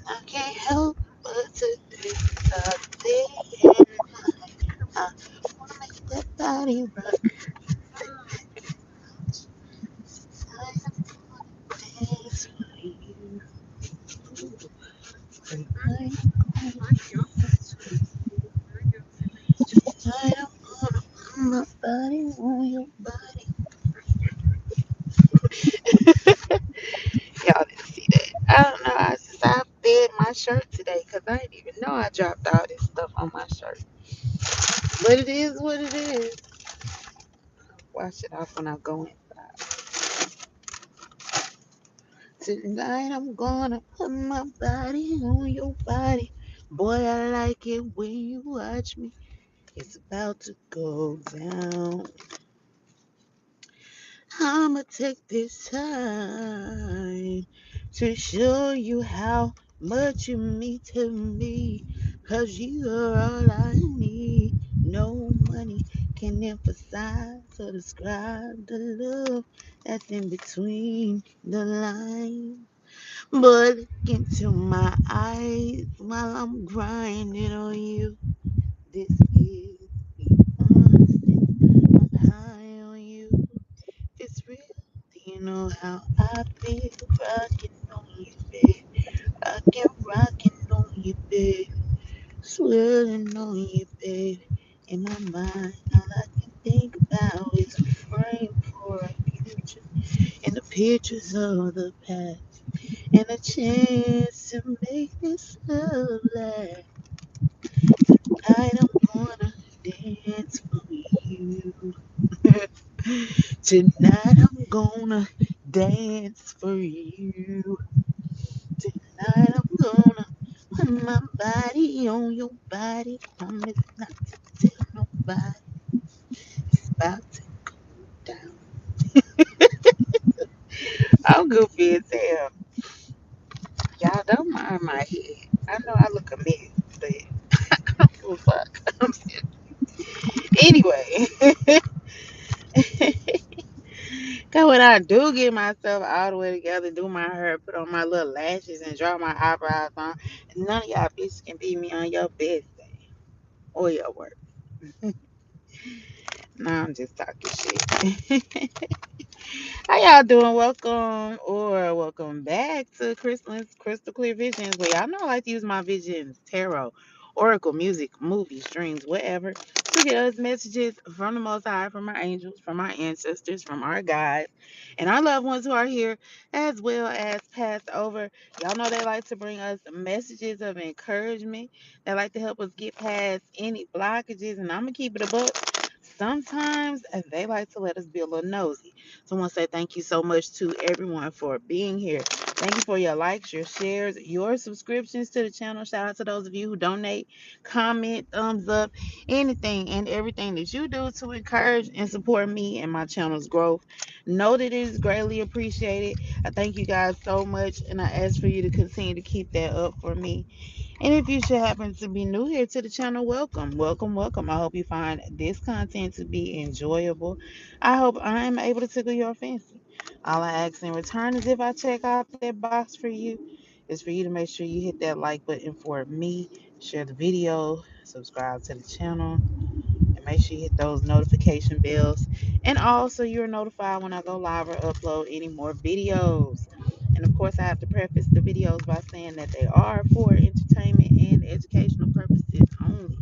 I can't help but to think of day and night. I wanna make that body rock. I dance for you. Tonight I'm gonna put my body on your body. Y'all didn't see that. I don't know. I just I fed my shirt today because I didn't even know I dropped all this stuff on my shirt. But it is what it is. Wash it off when I go inside. Tonight I'm gonna put my body on your body. Boy, I like it when you watch me. It's about to go down. I'ma take this time to show you how much you mean to me. 'Cause you are all I need. No money can emphasize or describe the love that's in between the lines. But look into my eyes while I'm grinding on you. This is the honesty. I'm high on you. It's real. Do you know how I feel rocking on you, babe? Rocking on you, babe. Swirling on you, babe. In my mind, all I can think about is a frame for a future and the pictures of the past and a chance to make this love last. Tonight I'm gonna dance for you. Tonight I'm gonna dance for you. Tonight I'm gonna put my body on your body. Promise not to tell nobody. It's about to go down. I'm goofy as hell. Y'all don't mind my head. I know I look a mess, but I don't give a fuck. Anyway, cause when I do get myself all the way together, do my hair, put on my little lashes, and draw my eyebrows on, none of y'all bitches can beat me on your best day or your work. Nah, I'm just talking shit. How y'all doing? Welcome or welcome back to Crystal Clear Visions. Well, y'all know I like to use my visions, tarot, oracle, music, movies, dreams, whatever, to get us messages from the Most High, from our angels, from our ancestors, from our guides, and our loved ones who are here, as well as passed over. Y'all know they like to bring us messages of encouragement. They like to help us get past any blockages, and I'm gonna keep it a book. Sometimes they like to let us be a little nosy. So I want to say thank you so much to everyone for being here. Thank you for your likes, your shares, your subscriptions to the channel. Shout out to those of you who donate, comment, thumbs up, anything and everything that you do to encourage and support me and my channel's growth. Know that it is greatly appreciated. I thank you guys so much, and I ask for you to continue to keep that up for me. And if you should happen to be new here to the channel, welcome, welcome, welcome. I hope you find this content to be enjoyable. I hope I am able to tickle your fancy. All I ask in return is if I check out that box for you, is for you to make sure you hit that like button for me, share the video, subscribe to the channel, and make sure you hit those notification bells. And also, you're notified when I go live or upload any more videos. And of course, I have to preface the videos by saying that they are for entertainment and educational purposes only.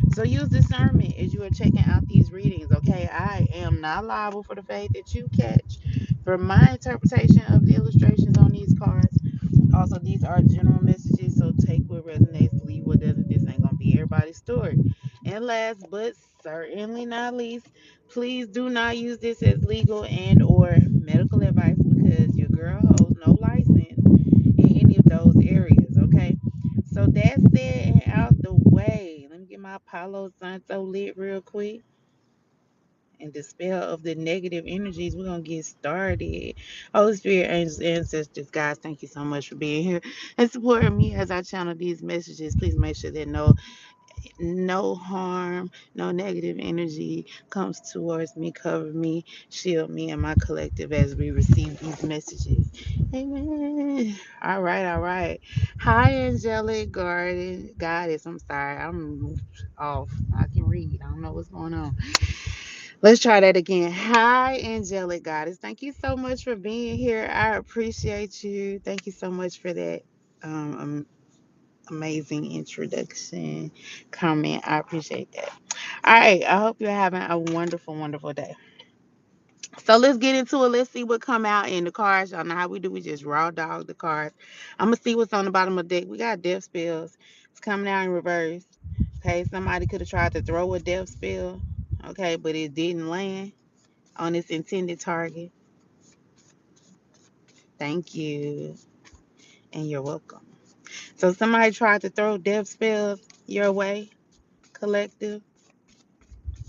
So use discernment as you are checking out these readings, okay? I am not liable for the fate that you catch. For my interpretation of the illustrations on these cards, also, these are general messages, so take what resonates, leave what doesn't. This ain't gonna be everybody's story. And last but certainly not least, please do not use this as legal and or medical advice because your girl holds no license in any of those areas, okay? So that's it and out the way. Let me get my Palo Santo lit real quick and dispel of the negative energies. We're gonna get started. Holy Spirit, angels, ancestors, guys, thank you so much for being here and supporting me as I channel these messages. Please make sure they know no harm, no negative energy comes towards me, cover me, shield me and my collective as we receive these messages. Amen. All right, all right. Hi, angelic garden goddess. I'm sorry, I'm off. I can read. I don't know what's going on. Let's try that again. Hi, angelic goddess. Thank you so much for being here. I appreciate you. Thank you so much for that. Um, amazing introduction comment. I appreciate that. All right. I hope you're having a wonderful, wonderful day. So let's get into it. Let's see what come out in the cards. Y'all know how we do. We just raw dog the cards. I'm gonna see what's on the bottom of the deck. We got death spells. It's coming out in reverse. Okay, somebody could have tried to throw a death spell. Okay, but it didn't land on its intended target. Thank you, and you're welcome. So somebody tried to throw death spells your way, collective,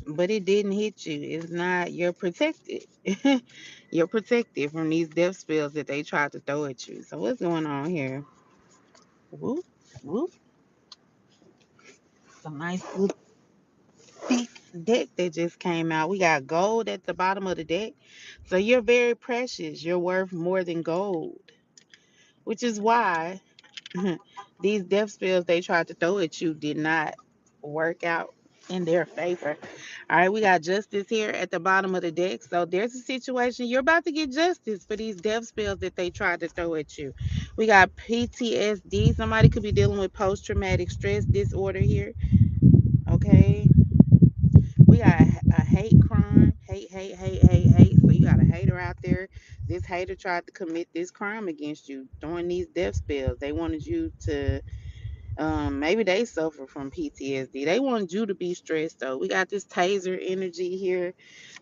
but it didn't hit you. It's not, you're protected. You're protected from these death spells that they tried to throw at you. So what's going on here? Whoop, whoop. Some nice good thick deck that just came out. We got gold at the bottom of the deck. So you're very precious. You're worth more than gold, which is why these death spells they tried to throw at you did not work out in their favor. All right, we got justice here at the bottom of the deck. So there's a situation you're about to get justice for these death spells that they tried to throw at you. We got PTSD. Somebody could be dealing with post-traumatic stress disorder here. Okay. We got a hate crime. Hate, hate, hate, hate, hate. So you got a hater out there. This hater tried to commit this crime against you, throwing these death spells. They wanted you to maybe they suffer from PTSD. They wanted you to be stressed though. We got this taser energy here.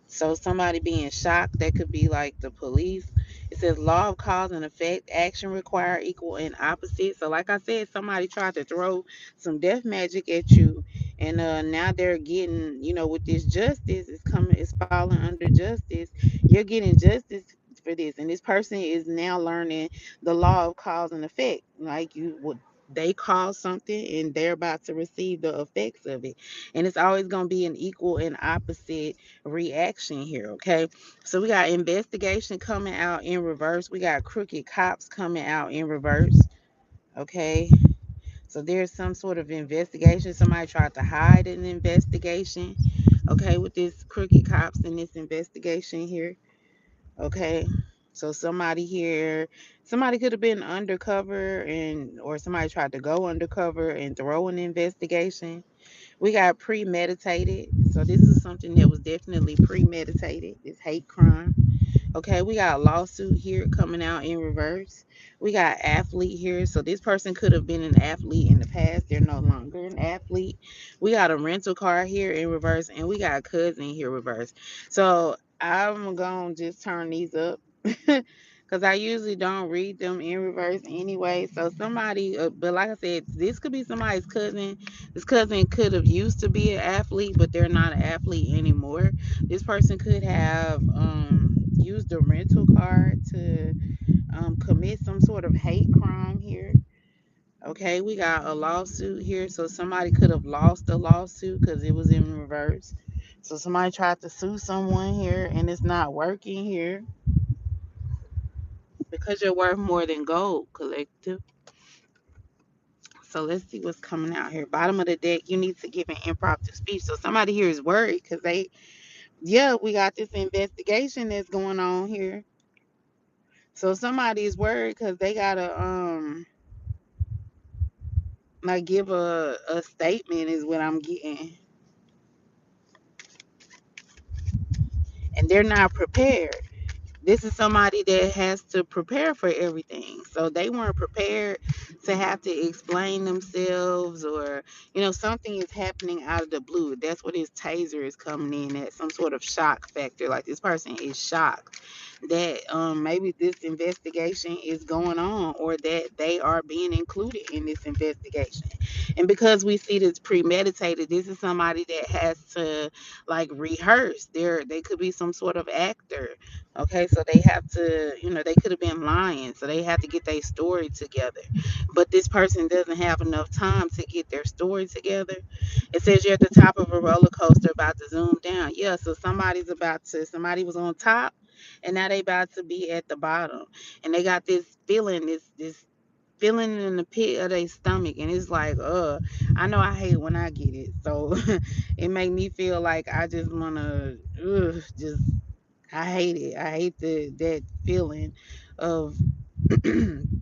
So somebody being shocked, that could be like the police. It says law of cause and effect, action require equal and opposite. So like I said, somebody tried to throw some death magic at you, and now they're getting, with this justice, it's falling under justice. You're getting justice for this, and this person is now learning the law of cause and effect. Like you would, they cause something, and they're about to receive the effects of it, and it's always going to be an equal and opposite reaction here. Okay, so we got investigation coming out in reverse. We got crooked cops coming out in reverse. Okay, so there's some sort of investigation. Somebody tried to hide an investigation. Okay, with this crooked cops in this investigation here. Okay, so somebody here, somebody could have been undercover, and or somebody tried to go undercover and throw an investigation. We got premeditated. So this is something that was definitely premeditated. This hate crime. Okay, we got a lawsuit here coming out in reverse. We got athlete here. So this person could have been an athlete in the past. They're no longer an athlete. We got a rental car here in reverse, and we got cousin here reverse. So I'm gonna just turn these up. Because I usually don't read them in reverse anyway. So somebody, but like I said, this could be somebody's cousin. This cousin could have used to be an athlete, but they're not an athlete anymore. This person could have used a rental car to commit some sort of hate crime here. Okay, we got a lawsuit here. So somebody could have lost the lawsuit because it was in reverse. So somebody tried to sue someone here and it's not working here because you're worth more than gold, collective. So let's see what's coming out here. Bottom of the deck, you need to give an impromptu speech. So somebody here is worried because yeah, we got this investigation that's going on here. So somebody is worried because they gotta like give a statement is what I'm getting, and they're not prepared. This is somebody that has to prepare for everything. So they weren't prepared to have to explain themselves, or, something is happening out of the blue. That's what his taser is coming in at, some sort of shock factor. Like this person is shocked. that maybe this investigation is going on, or that they are being included in this investigation. And because we see this premeditated, this is somebody that has to like rehearse. They could be some sort of actor. Okay, so they have to, they could have been lying, so they have to get their story together. But this person doesn't have enough time to get their story together. It says you're at the top of a roller coaster about to zoom down. Yeah, so somebody was on top, and now they about to be at the bottom, and they got this feeling, this feeling in the pit of their stomach, and it's like, I know I hate when I get it, so it make me feel like I just wanna, just I hate it. I hate that feeling of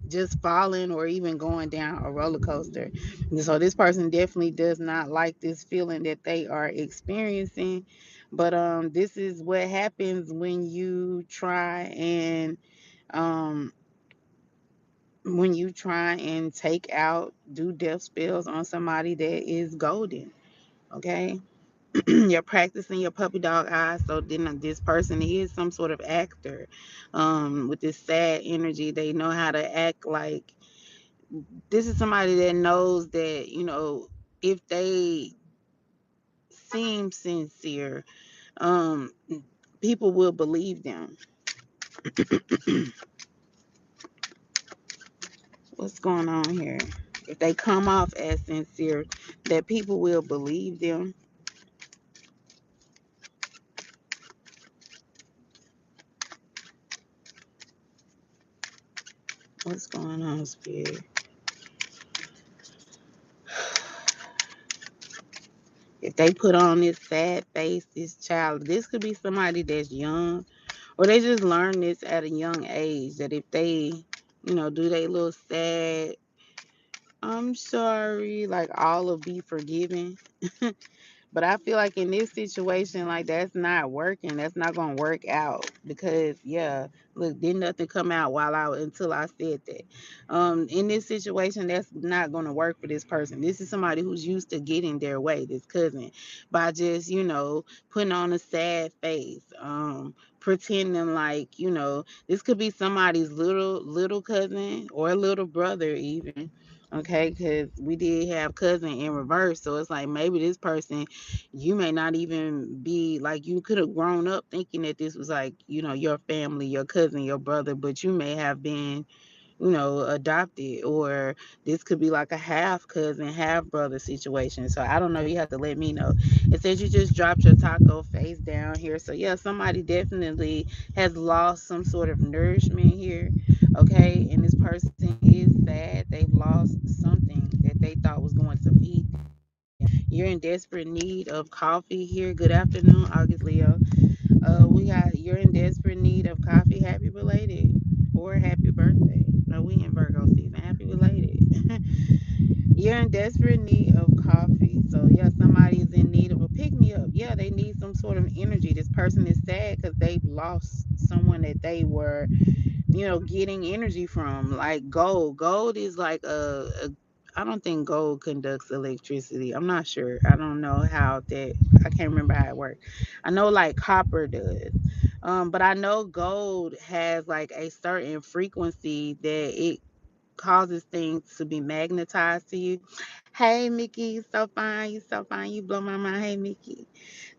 just falling or even going down a roller coaster. And so this person definitely does not like this feeling that they are experiencing. But this is what happens um when you try and take out do death spells on somebody that is golden. Okay. You're practicing your puppy dog eyes. So then this person is some sort of actor, with this sad energy. They know how to act like this is somebody that knows that, if they seem sincere, um, people will believe them. What's going on here? If they come off as sincere, that people will believe them. What's going on, Spirit? If they put on this sad face, this child, this could be somebody that's young, or they just learn this at a young age, that if they, do they little sad, I'm sorry, like all will be forgiven. But I feel like in this situation, like that's not working. That's not gonna work out because yeah, look, did nothing come out until I said that. In this situation, that's not gonna work for this person. This is somebody who's used to getting their way, this cousin, by just, putting on a sad face, pretending like, this could be somebody's little cousin or little brother even. Okay, because we did have cousin in reverse, so it's like maybe this person, you may not even be like, you could have grown up thinking that this was like, your family, your cousin, your brother, but you may have been, adopted, or this could be like a half cousin, half brother situation. So I don't know. You have to let me know. It says you just dropped your taco face down here. So yeah, somebody definitely has lost some sort of nourishment here. Okay. And this person is sad. They've lost something that they thought was going to feed them. You're in desperate need of coffee here. Good afternoon, August Leo. You're in desperate need of coffee. Happy belated or happy birthday. No, we in Virgo season. Happy belated. You're in desperate need of coffee. So yeah, somebody is in need of a pick me up. Yeah, they need some sort of energy. This person is sad because they've lost someone that they were, getting energy from. Like gold. Gold is like I don't think gold conducts electricity. I'm not sure. I don't know how that. I can't remember how it works. I know like copper does. But I know gold has like a certain frequency that it causes things to be magnetized to you. Hey Mickey, you so fine, you so fine, you blow my mind. Hey Mickey.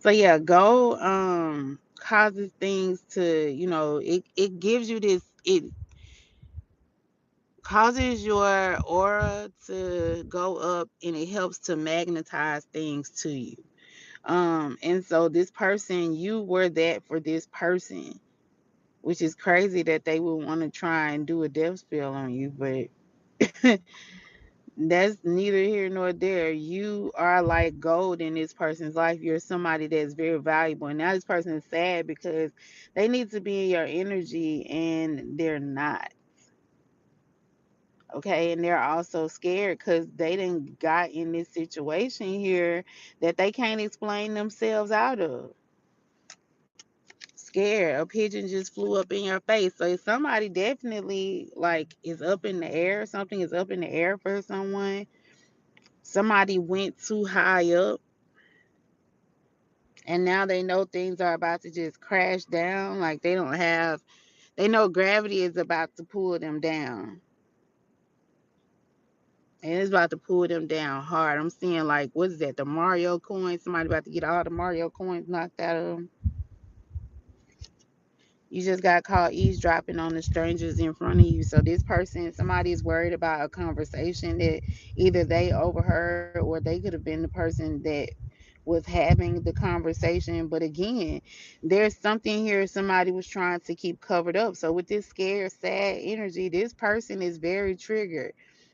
So yeah, gold causes things to, it gives you this, it causes your aura to go up, and it helps to magnetize things to you. And so this person, you were that for this person, which is crazy that they would want to try and do a death spell on you, but that's neither here nor there. You are like gold in this person's life. You're somebody that's very valuable. And now this person is sad because they need to be in your energy and they're not. Okay. And they're also scared because they didn't got in this situation here that they can't explain themselves out of. Scared. A pigeon just flew up in your face. So somebody definitely like is up in the air. Something is up in the air for someone. Somebody went too high up, and now they know things are about to just crash down. Like they don't have They know gravity is about to pull them down. And it's about to pull them down hard. I'm seeing like, what is that? The Mario coins. Somebody about to get all the Mario coins knocked out of them. You just got caught eavesdropping on the strangers in front of you. So this person, somebody is worried about a conversation that either they overheard or they could have been the person that was having the conversation. But again, there's something here somebody was trying to keep covered up. So with this scared, sad energy, this person is very triggered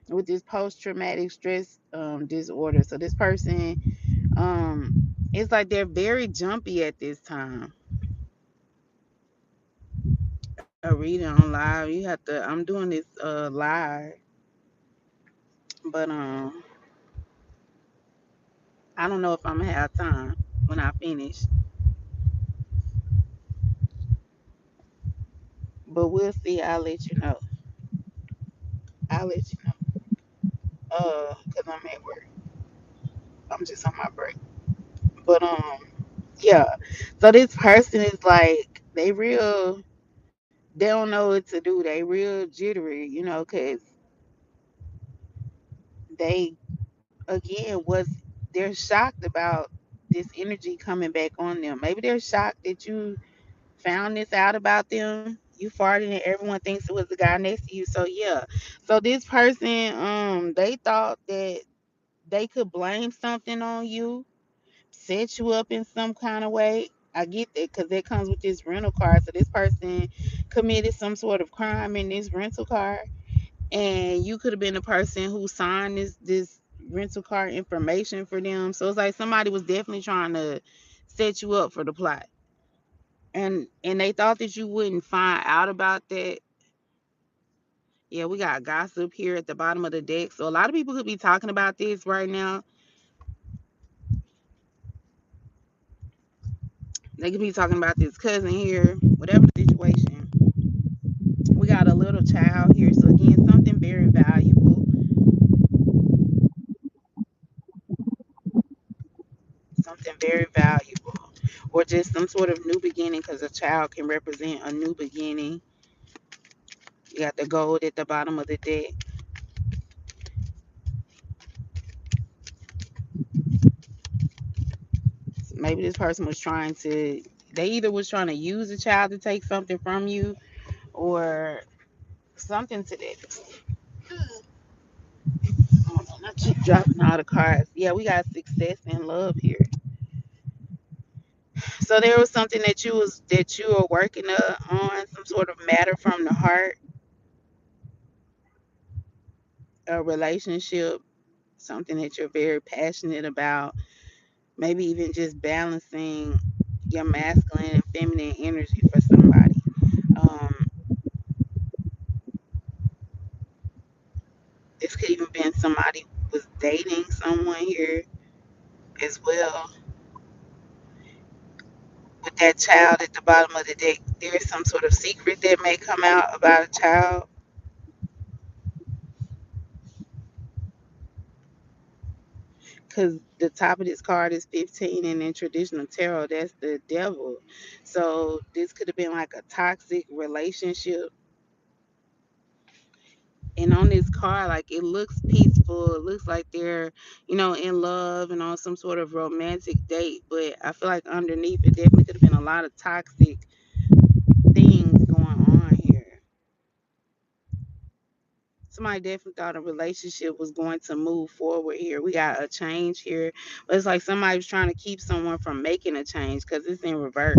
with this post-traumatic stress disorder. So this person, it's like they're very jumpy at this time. A reading on live. You have to. I'm doing this live, but I don't know if I'm gonna have time when I finish. But we'll see. I'll let you know. I'll let you know. Cause I'm at work. I'm just on my break. But yeah. So this person is like they real. They don't know what to do. They real jittery, cause they again was they're shocked about this energy coming back on them. Maybe they're shocked that you found this out about them. You farted and everyone thinks it was the guy next to you. So yeah. So this person, they thought that they could blame something on you, set you up in some kind of way. I get that because that comes with this rental car. So this person committed some sort of crime in this rental car, and you could have been the person who signed this rental car information for them. So it's like somebody was definitely trying to set you up for the plot, and they thought that you wouldn't find out about that. Yeah, we got gossip here at the bottom of the deck. So a lot of people could be talking about this right now. They could be talking about this cousin here, whatever the situation. We got a little child here. So again, something very valuable, something very valuable, or just some sort of new beginning because a child can represent a new beginning. You got the gold at the bottom of the deck. Maybe this person was trying to, they either was trying to use a child to take something from you or something to that. Hold on, I keep dropping all the cards. Yeah, we got success and love here. So there was something that you were working on, some sort of matter from the heart, a relationship, something that you're very passionate about. Maybe even just balancing your masculine and feminine energy for somebody. Um, this could even been somebody was dating someone here as well. With that child at the bottom of the deck, there is some sort of secret that may come out about a child. Because the top of this card is 15, and in traditional tarot, that's the devil. So this could have been like a toxic relationship. And on this card, like it looks peaceful. It looks like they're, in love and on some sort of romantic date. But I feel like underneath it definitely could have been a lot of toxic things going on here. Somebody definitely thought a relationship was going to move forward here. We got a change here, but it's like somebody was trying to keep someone from making a change because it's in reverse.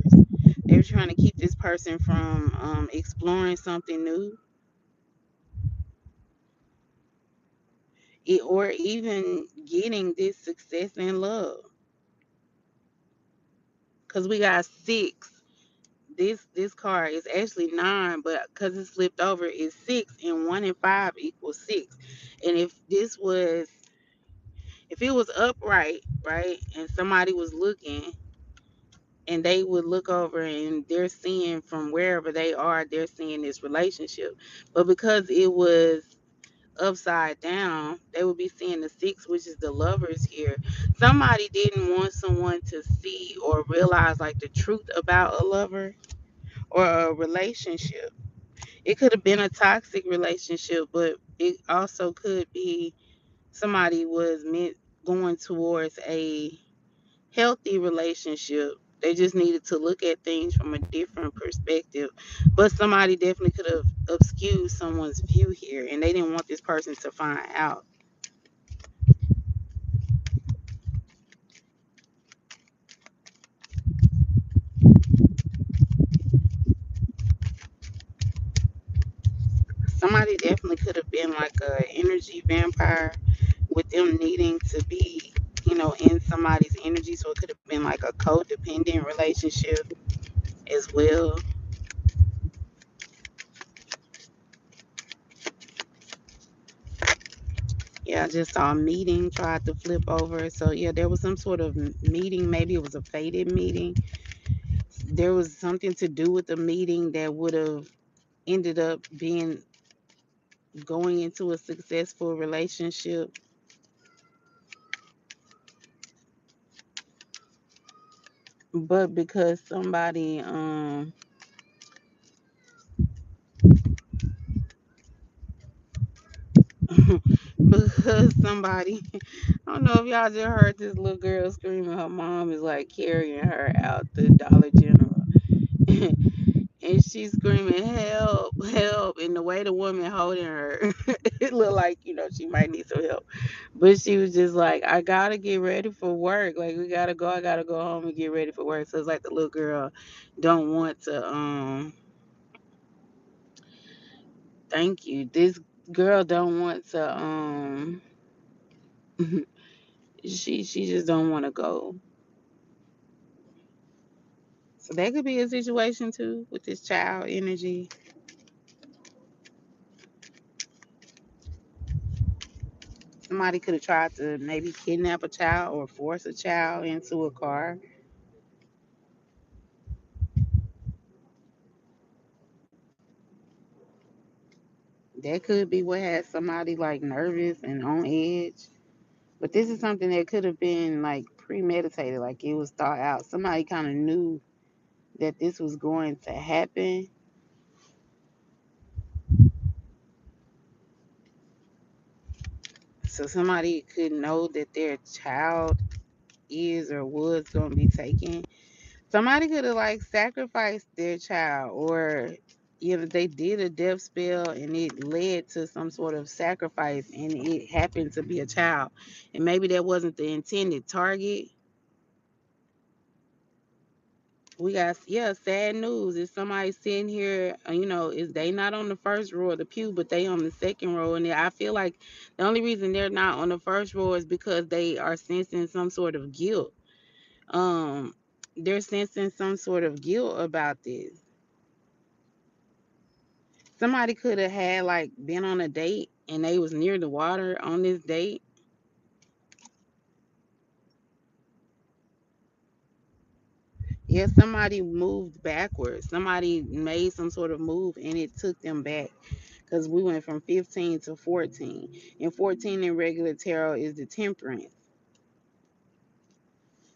They were trying to keep this person from exploring something new, or even getting this success in love. Because we got six. This card is actually nine, but because it's flipped over, it's six, and one and five equals six. And if it was upright, right, and somebody was looking, and they would look over and they're seeing from wherever they are, they're seeing this relationship. But because it was upside down, they would be seeing the six, which is the lovers here. Somebody didn't want someone to see or realize like the truth about a lover or a relationship. It could have been a toxic relationship, but it also could be somebody was meant going towards a healthy relationship. They just needed to look at things from a different perspective. But somebody definitely could have obscured someone's view here, and they didn't want this person to find out. Somebody definitely could have been like a energy vampire with them needing to be, in somebody's energy. So it could have been like a codependent relationship as well. Yeah, I just saw a meeting tried to flip over. So yeah, there was some sort of meeting. Maybe it was a fated meeting. There was something to do with the meeting that would have ended up being going into a successful relationship. But because somebody because somebody I don't know if y'all just heard this little girl screaming. Her mom is like carrying her out the Dollar General. And she's screaming, help, help. And the way the woman holding her, it looked like, she might need some help. But she was just like, I gotta get ready for work. Like, we gotta go. I gotta go home and get ready for work. So it's like the little girl don't want to, thank you. This girl don't want to, she just don't want to go. So that could be a situation too with this child energy. Somebody could have tried to maybe kidnap a child or force a child into a car. That could be what had somebody like nervous and on edge. But this is something that could have been like premeditated, like it was thought out. Somebody kind of knew that this was going to happen. So somebody could know that their child is or was going to be taken. Somebody could have like sacrificed their child, or they did a death spell and it led to some sort of sacrifice and it happened to be a child. And maybe that wasn't the intended target. We got, yeah, sad news. Is somebody sitting here, is they not on the first row of the pew, but they on the second row. And I feel like the only reason they're not on the first row is because they are sensing some sort of guilt. Um, they're sensing some sort of guilt about this. Somebody could have had like been on a date and they was near the water on this date. Yeah, somebody moved backwards. Somebody made some sort of move and it took them back. Because we went from 15 to 14. And 14 in regular tarot is the temperance,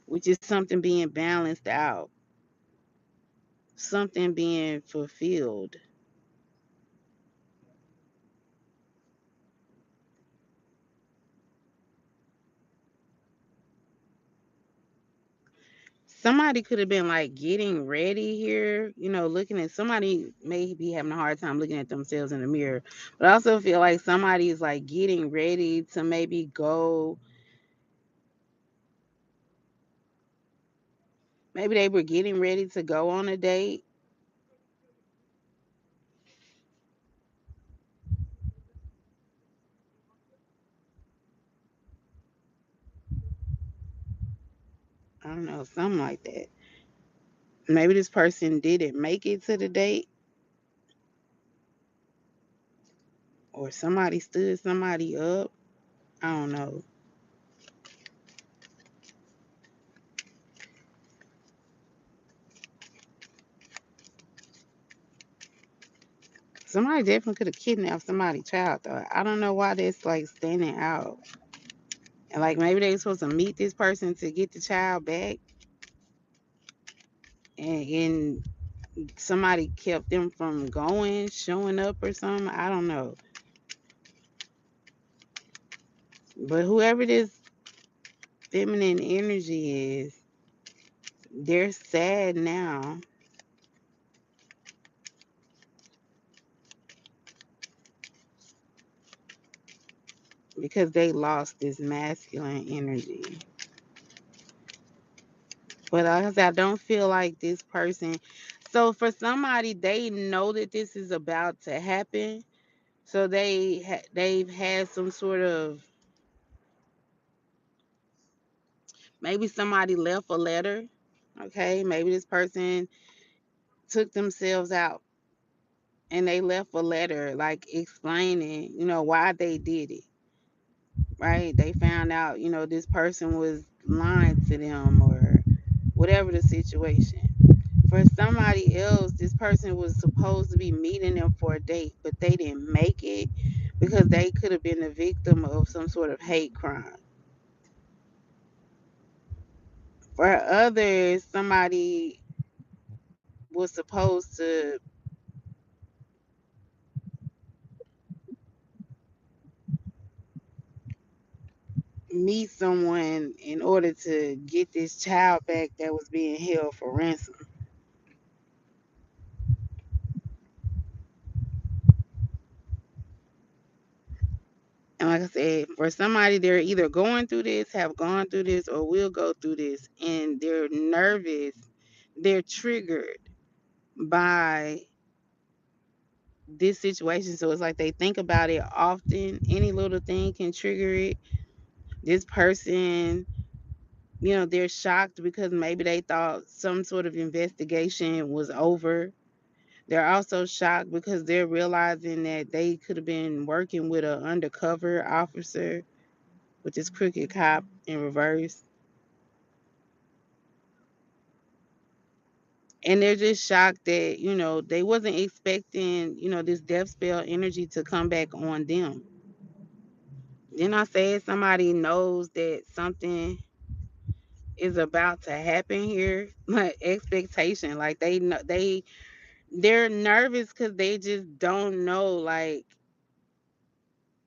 which is something being balanced out, something being fulfilled. Somebody could have been like getting ready here, looking at somebody may be having a hard time looking at themselves in the mirror. But I also feel like somebody is like getting ready to maybe go. Maybe they were getting ready to go on a date. I don't know, something like that. Maybe this person didn't make it to the date, or somebody stood somebody up. I don't know. Somebody definitely could have kidnapped somebody's child, though. I don't know why that's like standing out. And like maybe they were supposed to meet this person to get the child back, and somebody kept them from showing up or something. I don't know. But whoever this feminine energy is, they're sad now because they lost this masculine energy. But like I said, I don't feel like this person. So for somebody, they know that this is about to happen. So they've had some sort of, maybe somebody left a letter. Okay, maybe this person took themselves out and they left a letter like explaining, why they did it. Right? They found out, this person was lying to them or whatever the situation. For somebody else, this person was supposed to be meeting them for a date, but they didn't make it because they could have been a victim of some sort of hate crime. For others, somebody was supposed to meet someone in order to get this child back that was being held for ransom. And like I said, for somebody, they're either going through this, have gone through this, or will go through this, and they're nervous, they're triggered by this situation. So it's like they think about it often. Any little thing can trigger it. This person, they're shocked because maybe they thought some sort of investigation was over. They're also shocked because they're realizing that they could have been working with an undercover officer, which is crooked cop in reverse. And they're just shocked that, they wasn't expecting, this death spell energy to come back on them. Then I said somebody knows that something is about to happen here. Like expectation. Like they know they're nervous because they just don't know, like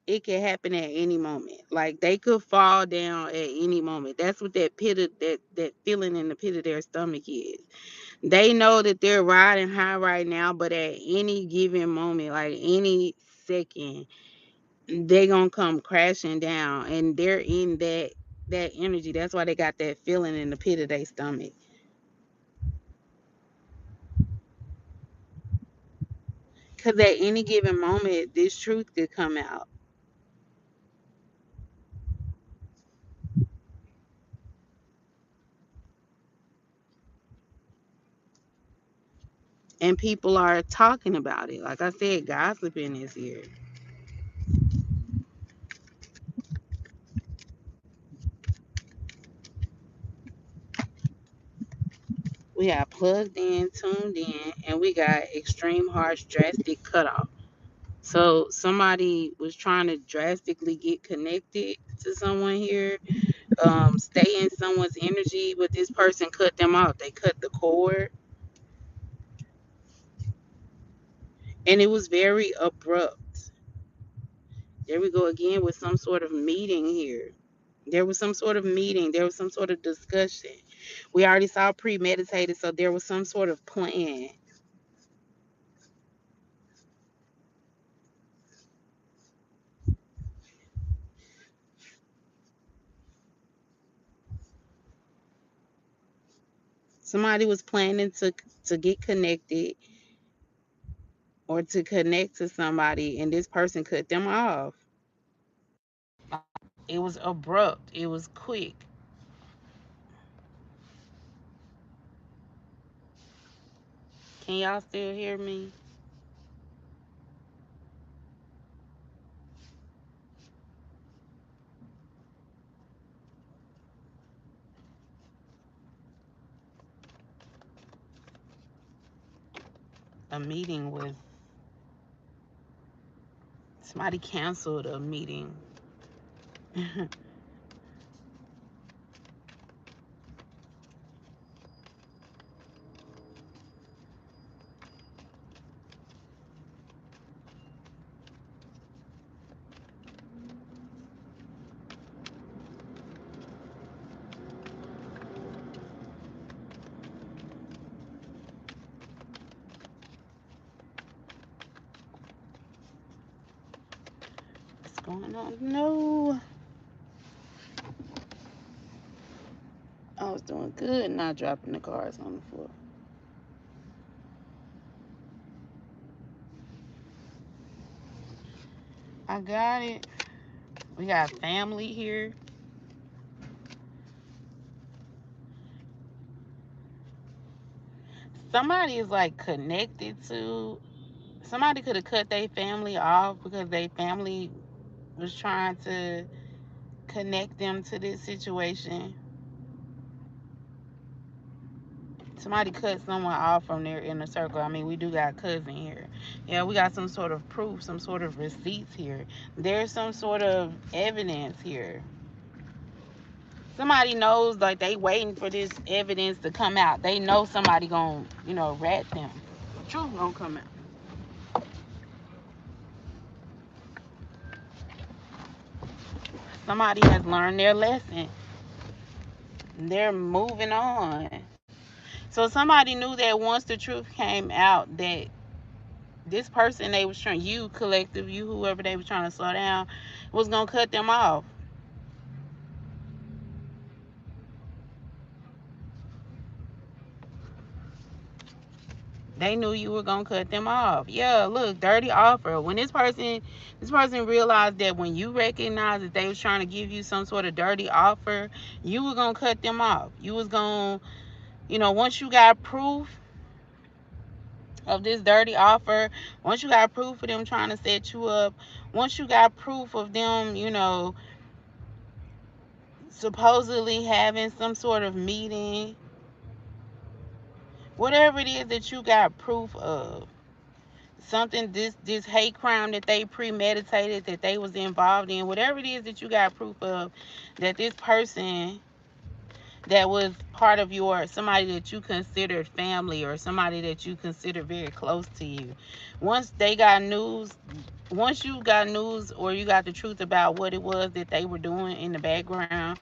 it can happen at any moment. Like they could fall down at any moment. That's what that pit of that feeling in the pit of their stomach is. They know that they're riding high right now, but at any given moment, like any second, they gonna come crashing down, and they're in that energy. That's why they got that feeling in the pit of their stomach. Cause at any given moment, this truth could come out, and people are talking about it. Like I said, gossiping is here. We got plugged in, tuned in, and we got extreme harsh, drastic cutoff. So somebody was trying to drastically get connected to someone here, stay in someone's energy, but this person cut them off. They cut the cord, and it was very abrupt. There we go again with some sort of meeting here. There was some sort of meeting. There was some sort of discussion. We already saw premeditated, so there was some sort of plan. Somebody was planning to get connected or to connect to somebody, and this person cut them off. It was abrupt. It was quick. Can y'all still hear me? A meeting with somebody canceled a meeting. going on? No. I was doing good, not dropping the cards on the floor. I got it. We got family here. Somebody is like connected to. Somebody could have cut their family off because their family was trying to connect them to this situation. Somebody cut someone off from their inner circle. I mean, we do got cousin here. Yeah, we got some sort of proof, some sort of receipts here. There's some sort of evidence here. Somebody knows, like, they waiting for this evidence to come out. They know somebody gonna, rat them. The truth gonna come out. Somebody has learned their lesson. They're moving on. So somebody knew that once the truth came out, that this person they was trying, you collective, you whoever they was trying to slow down, was gonna cut them off. They knew you were gonna cut them off. Yeah, look, dirty offer. When this person realized that when you recognized that they was trying to give you some sort of dirty offer, you were gonna cut them off. You was gonna, once you got proof of this dirty offer, once you got proof of them trying to set you up, once you got proof of them, supposedly having some sort of meeting, whatever it is that you got proof of, something, this hate crime that they premeditated, that they was involved in, whatever it is that you got proof of, that this person that was part of somebody that you considered family or somebody that you consider very close to you, once they got news, once you got news or you got the truth about what it was that they were doing in the background,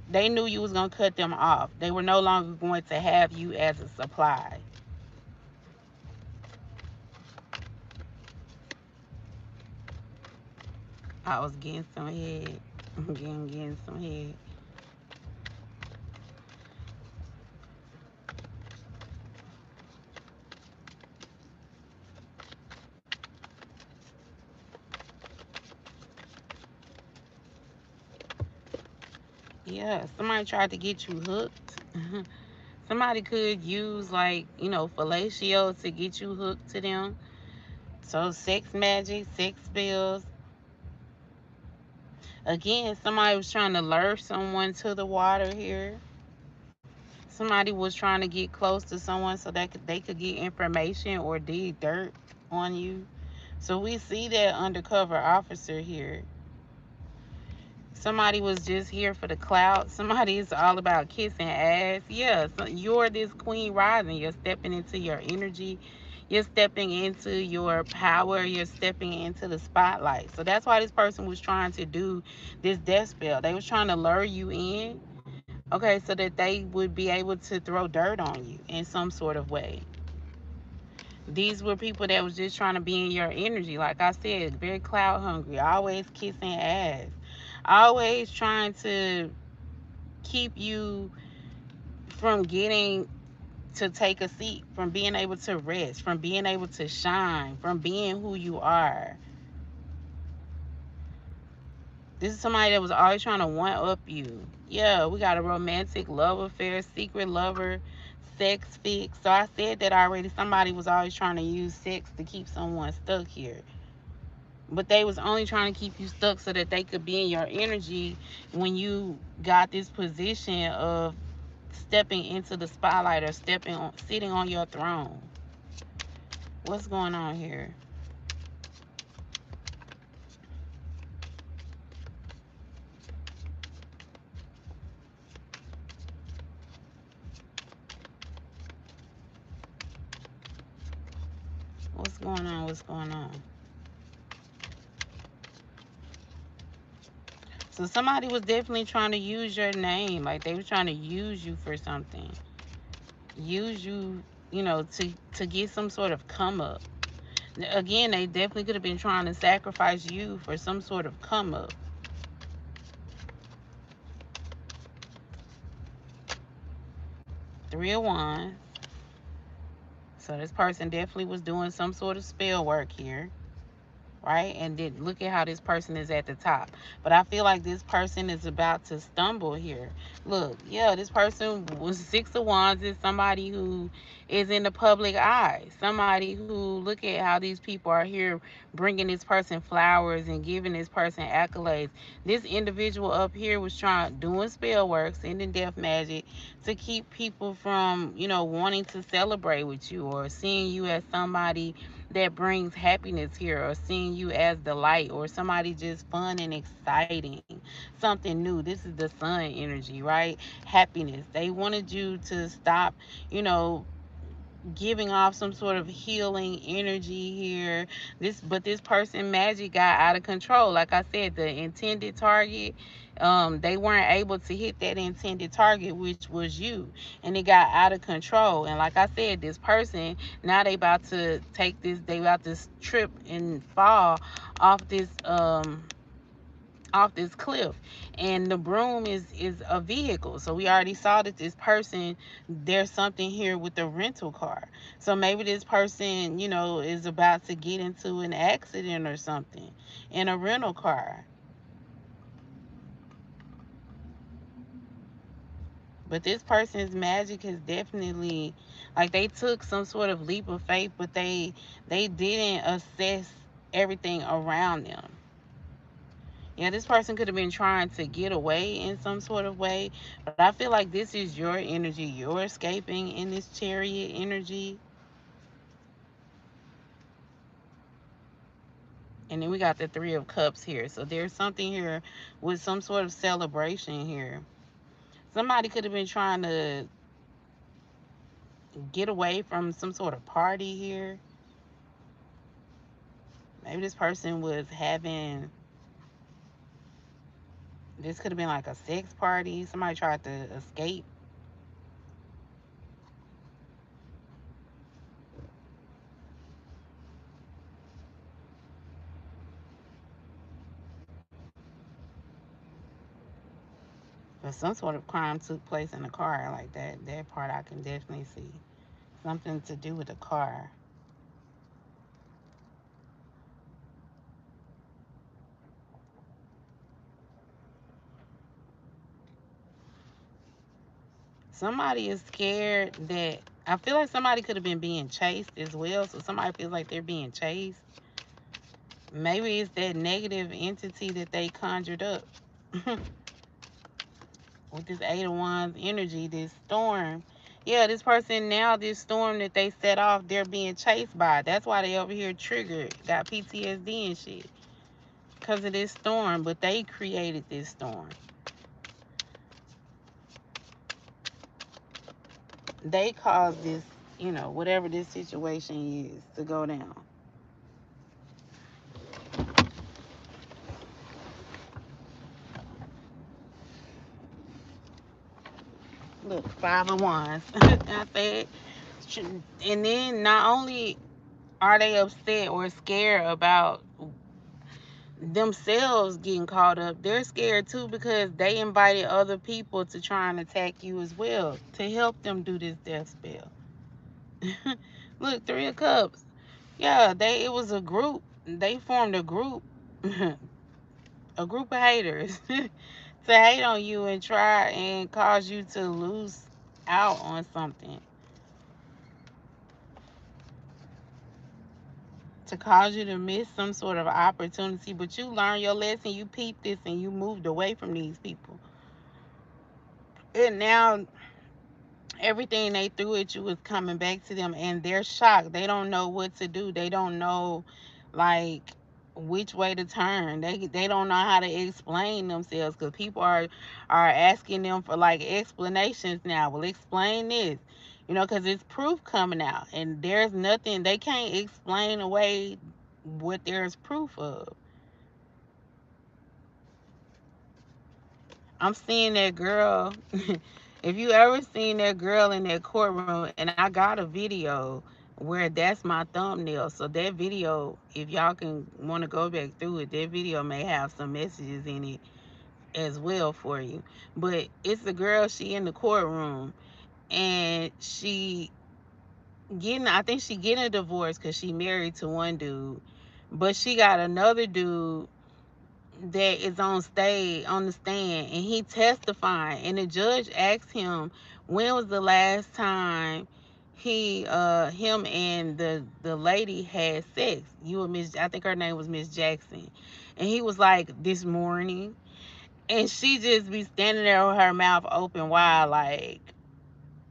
they knew you was gonna cut them off. They were no longer going to have you as a supply. I was getting some head. Getting some head. Yeah, somebody tried to get you hooked. Somebody could use, like, fellatio to get you hooked to them. So sex magic, sex spells. Again, somebody was trying to lure someone to the water here. Somebody was trying to get close to someone so that they could get information or dig dirt on you. So we see that undercover officer here. Somebody was just here for the clout. Somebody is all about kissing ass. Yeah, so you're this queen rising. You're stepping into your energy. You're stepping into your power. You're stepping into the spotlight. So that's why this person was trying to do this death spell. They was trying to lure you in, okay, so that they would be able to throw dirt on you in some sort of way. These were people that was just trying to be in your energy. Like I said, very clout hungry, always kissing ass, always trying to keep you from getting to take a seat, from being able to rest, from being able to shine, from being who you are. This is somebody that was always trying to one up you. Yeah, we got a romantic love affair, secret lover, sex fix. So I said that already. Somebody was always trying to use sex to keep someone stuck here. But they was only trying to keep you stuck so that they could be in your energy when you got this position of stepping into the spotlight or sitting on your throne. What's going on here? What's going on? What's going on? So somebody was definitely trying to use your name. Like they were trying to use you for something. Use you, to get some sort of come up. Again, they definitely could have been trying to sacrifice you for some sort of come up. 3 of Wands. So this person definitely was doing some sort of spell work here, right? And then look at how this person is at the top. But I feel like this person is about to stumble here. Look, yeah, this person was 6 of Wands is somebody who is in the public eye. Somebody who, look at how these people are here bringing this person flowers and giving this person accolades. This individual up here was doing spell work, sending death magic to keep people from, wanting to celebrate with you or seeing you as somebody that brings happiness here, or seeing you as the light, or somebody just fun and exciting, something new. This is the sun energy, right? Happiness. They wanted you to stop, you know giving off some sort of healing energy here. This person magic got out of control. Like I said, the intended target, they weren't able to hit that intended target, which was you, and it got out of control. And like I said, this person, now they about to they about to trip and fall off this cliff. And the broom is a vehicle, so we already saw that this person, there's something here with the rental car. So maybe this person, is about to get into an accident or something in a rental car. But this person's magic is definitely, like, they took some sort of leap of faith, but they didn't assess everything around them. Yeah, this person could have been trying to get away in some sort of way, but I feel like this is your energy. You're escaping in this chariot energy. And then we got the 3 of Cups here. So there's something here with some sort of celebration here. Somebody could have been trying to get away from some sort of party here. Maybe this person was having, this could have been like a sex party. Somebody tried to escape. But some sort of crime took place in the car. Like that part I can definitely see. Something to do with the car. Somebody is scared that, I feel like somebody could have been being chased as well. So somebody feels like they're being chased. Maybe it's that negative entity that they conjured up with this 8 of Wands energy, this storm. Yeah, this person now, this storm that they set off, they're being chased by. That's why they over here triggered, got PTSD and shit. Because of this storm, but they created this storm. They caused this, whatever this situation is, to go down. Look, 5 of Wands. I said, and then not only are they upset or scared about themselves getting caught up, they're scared too because they invited other people to try and attack you as well to help them do this death spell. Look, 3 of Cups. Yeah, it was a group. They formed a group, a group of haters to hate on you and try and cause you to lose out on something. To cause you to miss some sort of opportunity, but you learned your lesson, you peeped this, and you moved away from these people. And now everything they threw at you is coming back to them, and they're shocked. They don't know what to do. They don't know, like, which way to turn. They don't know how to explain themselves because people are asking them for like explanations now. Well, explain this, because it's proof coming out, and there's nothing they can't explain away what there's proof of. I'm seeing that girl. If you ever seen that girl in that courtroom, and I got a video where that's my thumbnail. So that video, if y'all can want to go back through it, that video may have some messages in it as well for you. But it's a girl, she in the courtroom, and I think she getting a divorce because she married to one dude, but she got another dude that is on the stand, and he testifying, and the judge asked him when was the last time him and the lady had sex. You and Miss, I think her name was Miss Jackson, and he was like, this morning. And she just be standing there with her mouth open wide, like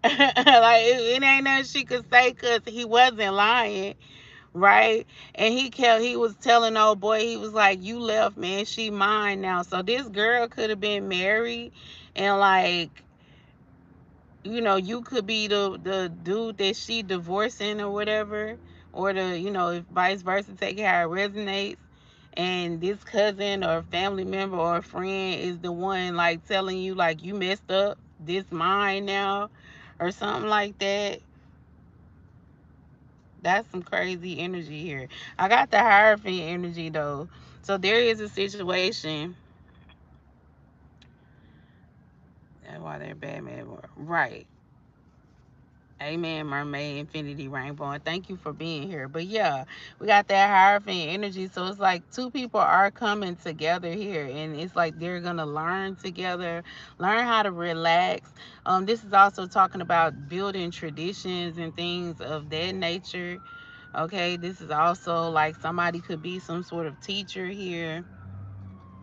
like it ain't nothing she could say because he wasn't lying, right? And he was telling old boy, he was like, you left, man, she mine now. So this girl could have been married, and like, you could be the dude that she divorcing or whatever, or the, if vice versa, take it how it resonates. And this cousin or family member or friend is the one like telling you like, you messed up, this mine now, or something like that. That's some crazy energy here. I got the Hierophant energy though. So there is a situation. That's why they're bad man. Right. Amen, mermaid, infinity, rainbow, and thank you for being here. But yeah, we got that Hierophant energy. So it's like two people are coming together here, and it's like they're gonna learn together, learn how to relax. This is also talking about building traditions and things of that nature. Okay, this is also like somebody could be some sort of teacher here.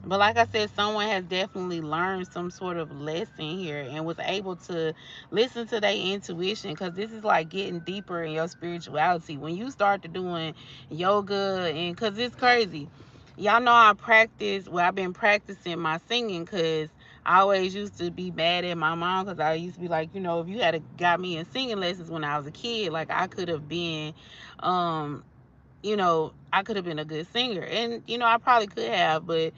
But like I said, someone has definitely learned some sort of lesson here and was able to listen to their intuition, because this is like getting deeper in your spirituality. When you start to doing yoga, and because it's crazy. Y'all know I practice, well, I've been practicing my singing because I always used to be mad at my mom because I used to be like, if you had got me in singing lessons when I was a kid, like I could have been, I could have been a good singer. And, I probably could have, but,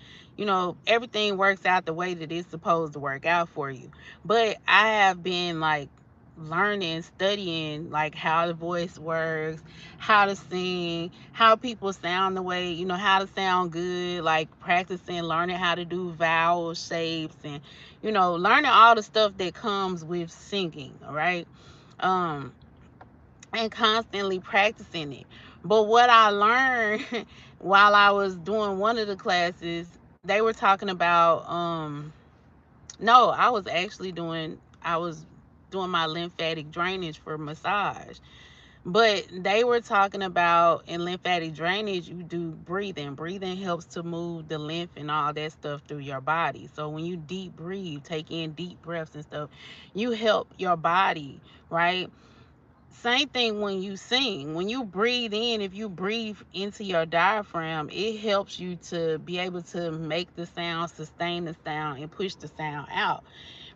everything works out the way that it's supposed to work out for you. But I have been like learning, studying like how the voice works, how to sing, how people sound the way, how to sound good, like practicing, learning how to do vowel shapes, and, learning all the stuff that comes with singing, right? Um, and constantly practicing it. But what I learned while I was doing one of the classes, they were talking about no, I was doing my lymphatic drainage for massage. But they were talking about in lymphatic drainage, you do breathing. Breathing helps to move the lymph and all that stuff through your body. So when you deep breathe, take in deep breaths and stuff, you help your body, right? Same thing when you sing. When you breathe in, if you breathe into your diaphragm, it helps you to be able to make the sound, sustain the sound, and push the sound out,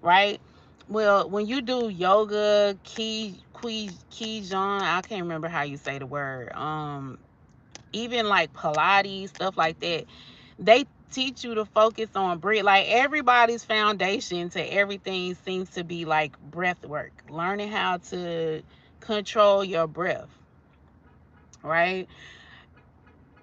right? Well, when you do yoga, Qigong, I can't remember how you say the word. Even like Pilates, stuff like that, they teach you to focus on breath. Like everybody's foundation to everything seems to be like breath work, learning how to control your breath, right?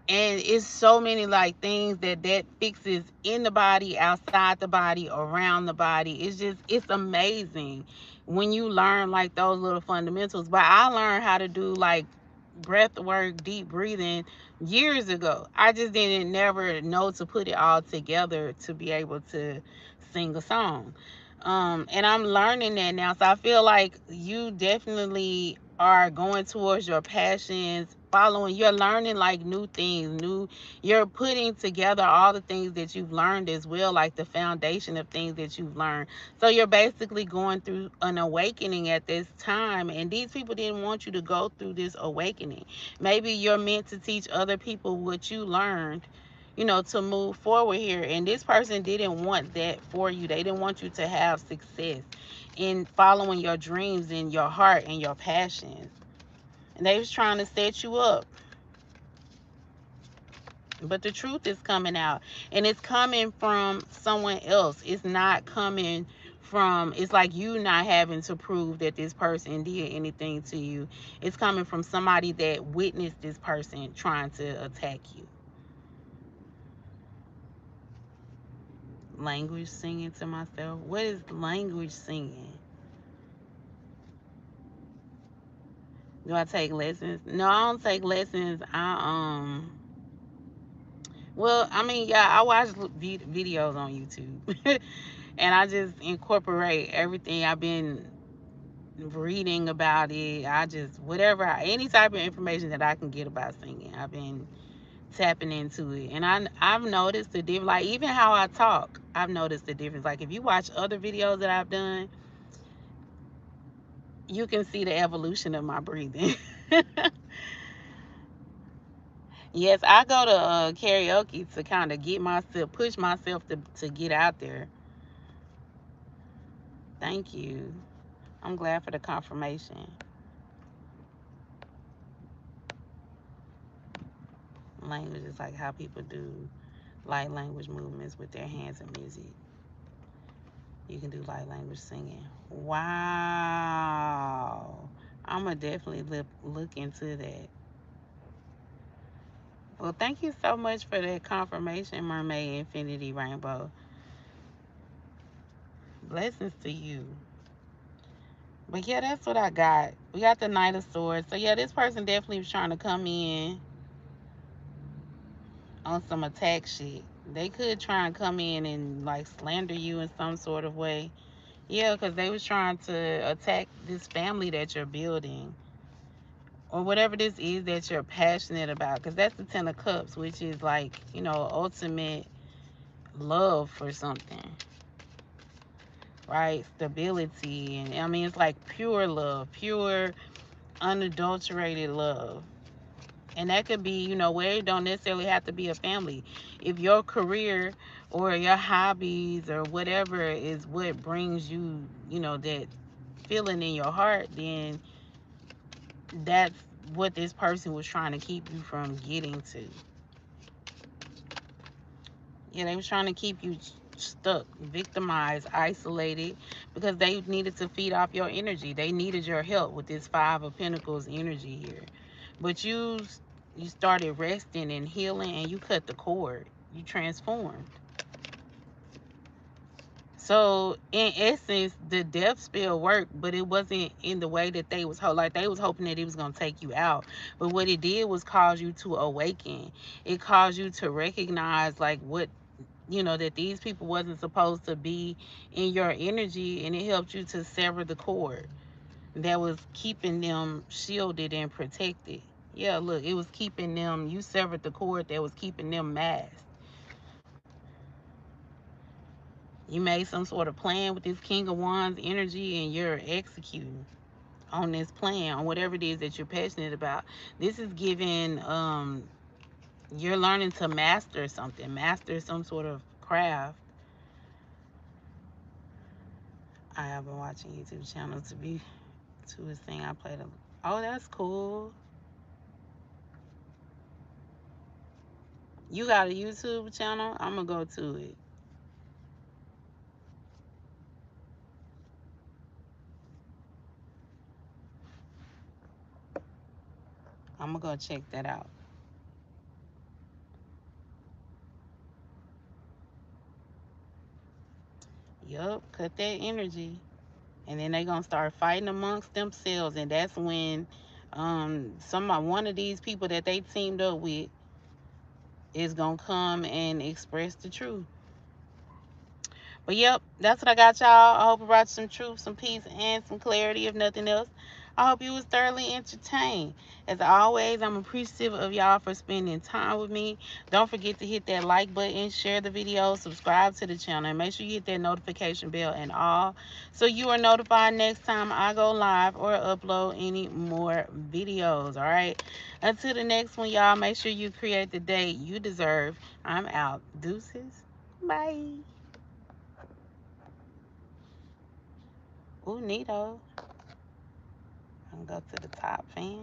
And it's so many like things that fixes in the body, outside the body, around the body. It's amazing when you learn like those little fundamentals. But I learned how to do like breath work, deep breathing years ago. I just didn't never know to put it all together to be able to sing a song. And I'm learning that now. So I feel like you definitely are going towards your passions, following, you're learning like new things, you're putting together all the things that you've learned as well, like the foundation of things that you've learned. So you're basically going through an awakening at this time, and these people didn't want you to go through this awakening. Maybe you're meant to teach other people what you learned, to move forward here. And this person didn't want that for you. They didn't want you to have success in following your dreams and your heart and your passions. And they was trying to set you up. But the truth is coming out. And it's coming from someone else. It's not coming from, it's like you not having to prove that this person did anything to you. It's coming from somebody that witnessed this person trying to attack you. Language singing to myself. What is language singing? Do I take lessons? No, I don't take lessons. Well, I mean, yeah, I watch videos on YouTube. And I just incorporate everything I've been reading about it. I just, whatever, any type of information that I can get about singing, I've been tapping into it. And I've noticed the difference. Like, even how I talk, I've noticed the difference. Like, if you watch other videos that I've done, you can see the evolution of my breathing. Yes, I go to karaoke to kind of get myself, push myself to get out there. Thank you. I'm glad for the confirmation. Language is like how people do light language movements with their hands and music. You can do light language singing. Wow. I'm going to definitely look into that. Well, thank you so much for that confirmation, Mermaid Infinity Rainbow. Blessings to you. But yeah, that's what I got. We got the Knight of Swords. So yeah, this person definitely was trying to come in on some attack shit. They could try and come in and like slander you in some sort of way. Yeah, because they was trying to attack this family that you're building, or whatever this is that you're passionate about, because that's the Ten of Cups, which is like, you know, ultimate love for something, right? Stability. And I mean, it's like pure love, pure unadulterated love. And that could be, you know, where it don't necessarily have to be a family. If your career or your hobbies or whatever is what brings you, you know, that feeling in your heart, then that's what this person was trying to keep you from getting to. Yeah, they was trying to keep you stuck, victimized, isolated, because they needed to feed off your energy. They needed your help with this Five of Pentacles energy here. But you started resting and healing, and you cut the cord. You transformed. So in essence, the death spell worked, but it wasn't in the way that they was like they was hoping that it was gonna take you out. But what it did was cause you to awaken. It caused you to recognize like what, you know, that these people wasn't supposed to be in your energy, and it helped you to sever the cord that was keeping them shielded and protected. Yeah, look, it was keeping them, you severed the cord that was keeping them masked. You made some sort of plan with this King of Wands energy, and you're executing on this plan, on whatever it is that you're passionate about. This is giving, you're learning to master something, master some sort of craft. I have been watching YouTube channels to his thing. I played a, oh, that's cool. You got a YouTube channel? I'm gonna go to it. I'm gonna go check that out. Yup, cut that energy. And then they gonna start fighting amongst themselves, and that's when one of these people that they teamed up with is gonna come and express the truth. But yep, that's what I got, y'all. I hope it brought you some truth, some peace, and some clarity, if nothing else. I hope you was thoroughly entertained. As always, I'm appreciative of y'all for spending time with me. Don't forget to hit that like button, share the video, subscribe to the channel, and make sure you hit that notification bell and all, so you are notified next time I go live or upload any more videos. All right, until the next one, y'all, make sure you create the day you deserve. I'm out. Deuces. Bye. Ooh, neato. I'm gonna go to the top fan.